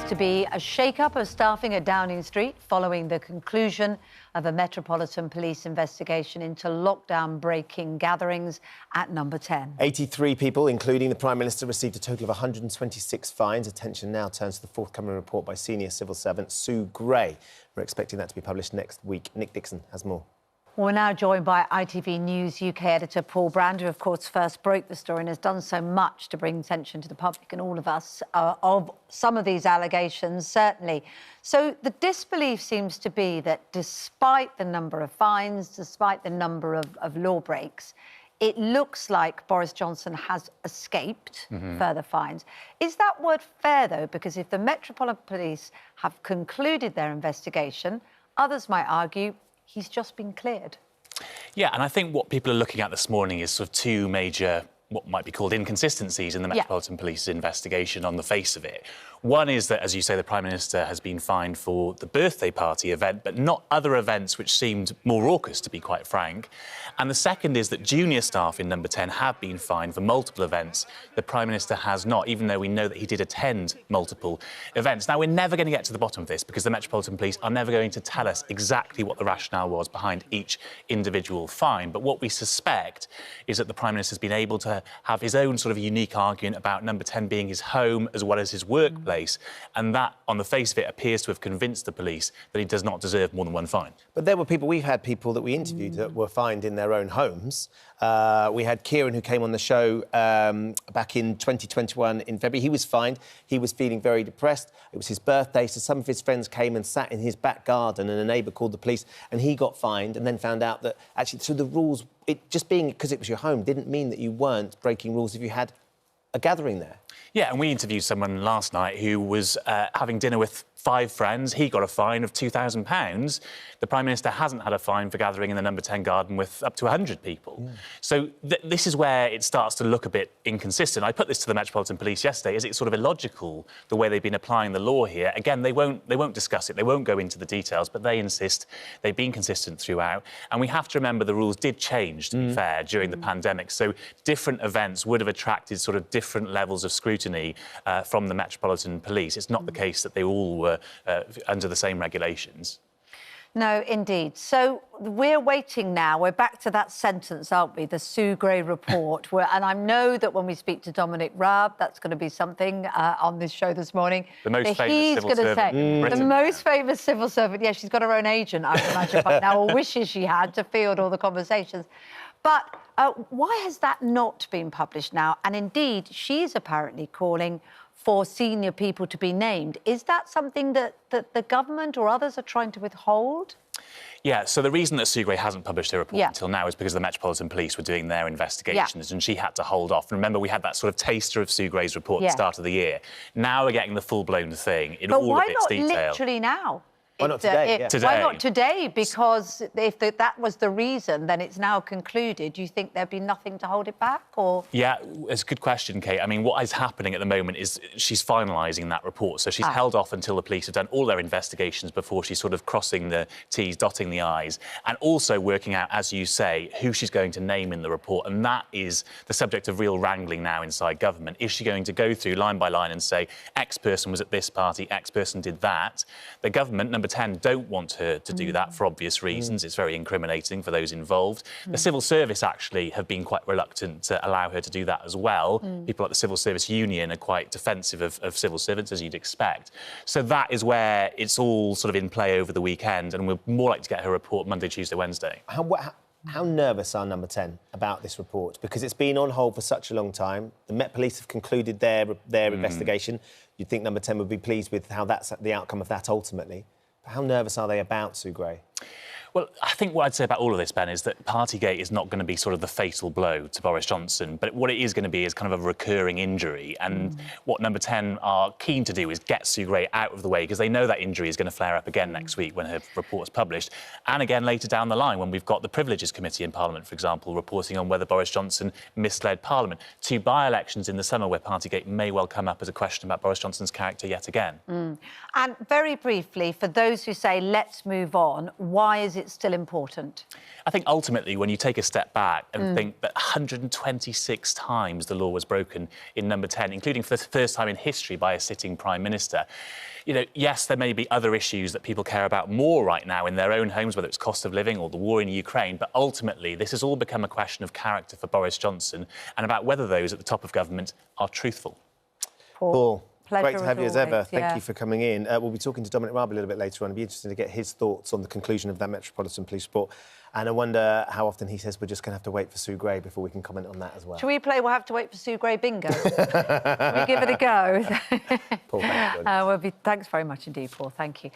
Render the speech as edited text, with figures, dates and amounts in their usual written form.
to be a shake-up of staffing at Downing Street following the conclusion of a Metropolitan Police investigation into lockdown-breaking gatherings at Number 10. 83 people, including the Prime Minister, received a total of 126 fines. Attention now turns to the forthcoming report by senior civil servant Sue Gray. We're expecting that to be published next week. Nick Dixon has more. We're now joined by ITV News UK editor Paul Brand, who, of course, first broke the story and has done so much to bring attention to the public and all of us of some of these allegations, certainly. So the disbelief seems to be that despite the number of fines, despite the number of law breaks, it looks like Boris Johnson has escaped further fines. Is that word fair, though? Because if the Metropolitan Police have concluded their investigation, others might argue he's just been cleared. Yeah, and I think what people are looking at this morning is sort of two major, what might be called inconsistencies in the Metropolitan Police investigation on the face of it. One is that, as you say, the Prime Minister has been fined for the birthday party event, but not other events which seemed more raucous, to be quite frank. And the second is that junior staff in Number 10 have been fined for multiple events. The Prime Minister has not, even though we know that he did attend multiple events. Now, we're never going to get to the bottom of this because the Metropolitan Police are never going to tell us exactly what the rationale was behind each individual fine. But what we suspect is that the Prime Minister has been able to have his own sort of unique argument about Number 10 being his home as well as his workplace. And that, on the face of it, appears to have convinced the police that he does not deserve more than one fine. But there were people, we've had people that we interviewed that were fined in their own homes. We had Kieran, who came on the show back in 2021 in February. He was fined. He was feeling very depressed. It was his birthday, so some of his friends came and sat in his back garden, and a neighbour called the police, and he got fined and then found out that, actually, so the rules, it just being because it was your home didn't mean that you weren't breaking rules if you had a gathering there. Yeah, and we interviewed someone last night who was having dinner with 5 friends. He got a fine of £2,000. The Prime Minister hasn't had a fine for gathering in the Number 10 garden with up to 100 people. Yeah. So this is where it starts to look a bit inconsistent. I put this to the Metropolitan Police yesterday. Is it sort of illogical, the way they've been applying the law here? Again, they won't discuss it. They won't go into the details, but they insist they've been consistent throughout. And we have to remember the rules did change, to be fair, during the pandemic. So different events would have attracted sort of different levels of scrutiny from the Metropolitan Police. It's not the case that they all were under the same regulations. No, indeed. So we're waiting now. We're back to that sentence, aren't we? The Sue Gray report. And I know that when we speak to Dominic Raab, that's going to be something on this show this morning. The most famous civil servant. The most famous civil servant. Yeah, she's got her own agent, I would imagine, by now, or wishes she had to field all the conversations. But why has that not been published now? And indeed, she's apparently calling for senior people to be named. Is that something that the government or others are trying to withhold? Yeah, so the reason that Sue Gray hasn't published her report until now is because the Metropolitan Police were doing their investigations and she had to hold off. And remember, we had that sort of taster of Sue Gray's report at the start of the year. Now we're getting the full-blown thing in all of its detail. But why not literally now? Why not today? Why not today? Because if that was the reason, then it's now concluded. Do you think there'd be nothing to hold it back, or...? Yeah, it's a good question, Kate. I mean, what is happening at the moment is she's finalising that report. So she's held off until the police have done all their investigations before she's sort of crossing the T's, dotting the I's, and also working out, as you say, who she's going to name in the report. And that is the subject of real wrangling now inside government. Is she going to go through line by line and say, X person was at this party, X person did that? The government, Number 10, don't want her to do that for obvious reasons. It's very incriminating for those involved. The civil service actually have been quite reluctant to allow her to do that as well. People like the Civil Service Union are quite defensive of civil servants, as you'd expect. So that is where it's all sort of in play over the weekend, and we're more likely to get her report Monday, Tuesday, Wednesday. How nervous are Number 10 about this report? Because it's been on hold for such a long time. The Met Police have concluded their investigation. You'd think Number 10 would be pleased with how that's the outcome of that ultimately. How nervous are they about Sue Gray? Well, I think what I'd say about all of this, Ben, is that Partygate is not going to be sort of the fatal blow to Boris Johnson, but what it is going to be is kind of a recurring injury. And what Number 10 are keen to do is get Sue Gray out of the way, because they know that injury is going to flare up again next week when her report is published, and again later down the line when we've got the Privileges Committee in Parliament, for example, reporting on whether Boris Johnson misled Parliament. 2 by-elections in the summer where Partygate may well come up as a question about Boris Johnson's character yet again. And very briefly, for those who say, let's move on, why is it it's still important? I think ultimately, when you take a step back and think that 126 times the law was broken in number 10, including for the first time in history by a sitting Prime Minister, you know, yes, there may be other issues that people care about more right now in their own homes, whether it's cost of living or the war in Ukraine, but ultimately this has all become a question of character for Boris Johnson and about whether those at the top of government are truthful. Paul, pleasure great to have you as always, ever. yeah. Thank you for coming in. We'll be talking to Dominic Raab a little bit later on. It'd be interesting to get his thoughts on the conclusion of that Metropolitan Police report. And I wonder how often he says we're just going to have to wait for Sue Gray before we can comment on that as well. Shall we play We'll Have to Wait for Sue Gray bingo? Shall we give it a go? Paul, thank you. Thanks very much indeed, Paul. Thank you.